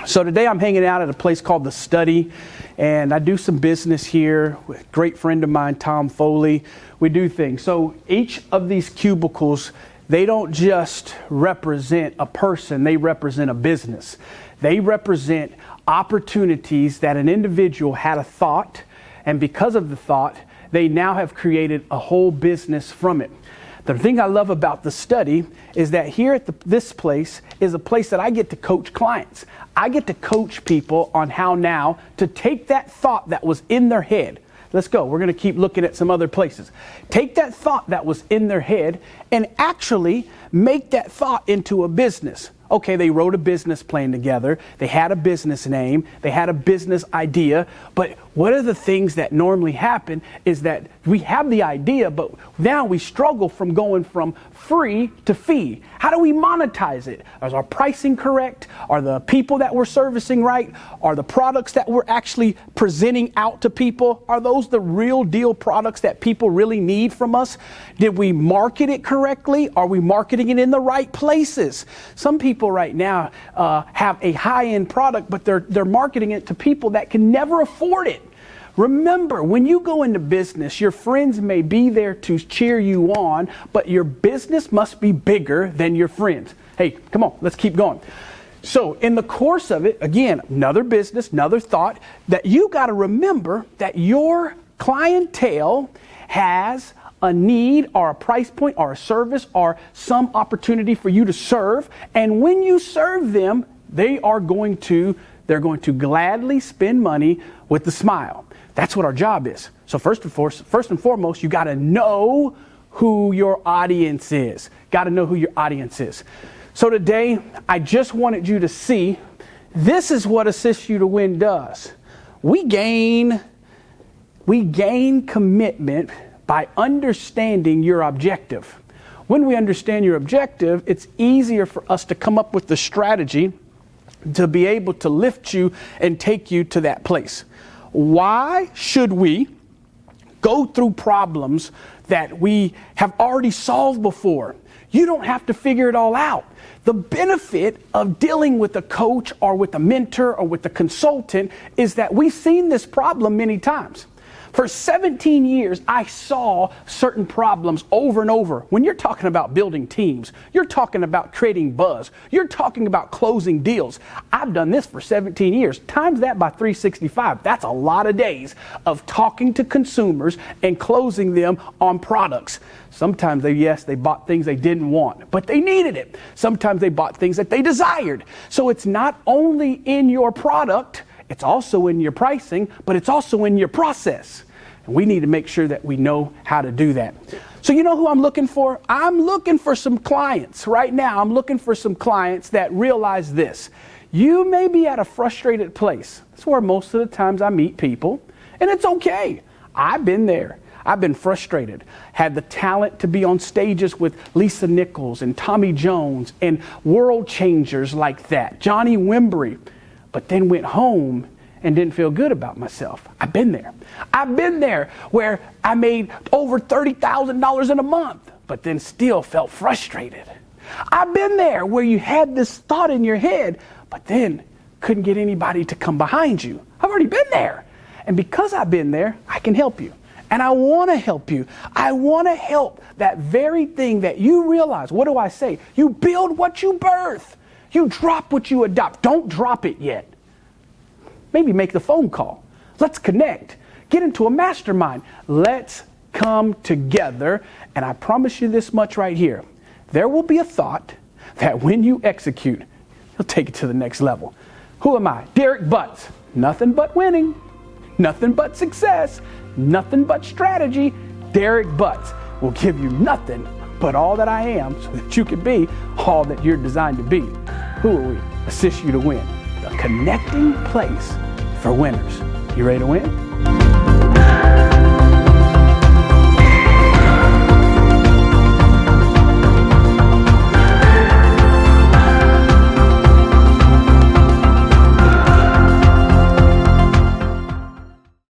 So today I'm hanging out at a place called The Study, and I do some business here with a great friend of mine, Tom Foley. We do things. So each of these cubicles, they don't just represent a person, they represent a business. They represent opportunities that an individual had a thought, and because of the thought, they now have created a whole business from it. The thing I love about The Study is that here at this place is a place that I get to coach clients. I get to coach people on how now to take that thought that was in their head. Let's go. We're going to keep looking at some other places. Take that thought that was in their head and actually make that thought into a business. Okay, they wrote a business plan together. They had a business name. They had a business idea. But what are the things that normally happen is that we have the idea, but now we struggle from going from free to fee. How do we monetize it? Is our pricing correct? Are the people that we're servicing right? Are the products that we're actually presenting out to people, are those the real deal products that people really need from us? Did we market it correctly? Are we marketing it in the right places? Some people right now have a high-end product, but they're marketing it to people that can never afford it. Remember, when you go into business, your friends may be there to cheer you on, but your business must be bigger than your friends. Hey, come on, let's keep going. So in the course of it, again, another business, another thought, that you got to remember that your clientele has a need or a price point or a service or some opportunity for you to serve. And when you serve them, they're going to gladly spend money with a smile. That's what our job is. So first and foremost, you got to know who your audience is. Got to know who your audience is. So today, I just wanted you to see, this is what Assist You to Win does. We gain commitment by understanding your objective. When we understand your objective, it's easier for us to come up with the strategy to be able to lift you and take you to that place. Why should we go through problems that we have already solved before? You don't have to figure it all out. The benefit of dealing with a coach or with a mentor or with a consultant is that we've seen this problem many times. For 17 years, I saw certain problems over and over. When you're talking about building teams, you're talking about creating buzz, you're talking about closing deals. I've done this for 17 years. Times that by 365. That's a lot of days of talking to consumers and closing them on products. Sometimes they bought things they didn't want, but they needed it. Sometimes they bought things that they desired. So it's not only in your product, it's also in your pricing, but it's also in your process. And we need to make sure that we know how to do that. So you know who I'm looking for? I'm looking for some clients. Right now, I'm looking for some clients that realize this. You may be at a frustrated place. That's where most of the times I meet people, and it's okay. I've been there. I've been frustrated. Had the talent to be on stages with Lisa Nichols and Tommy Jones and world changers like that, Johnny Wimbrey, but then went home and didn't feel good about myself. I've been there. I've been there where I made over $30,000 in a month, but then still felt frustrated. I've been there where you had this thought in your head, but then couldn't get anybody to come behind you. I've already been there. And because I've been there, I can help you. And I want to help you. I want to help that very thing that you realize. What do I say? You build what you birth. You drop what you adopt. Don't drop it yet. Maybe make the phone call. Let's connect. Get into a mastermind. Let's come together. And I promise you this much right here. There will be a thought that when you execute, you'll take it to the next level. Who am I? Derek Butts. Nothing but winning. Nothing but success. Nothing but strategy. Derek Butts will give you nothing but all that I am so that you can be all that you're designed to be. Who are we? Assist You to Win. The connecting place for winners. You ready to win?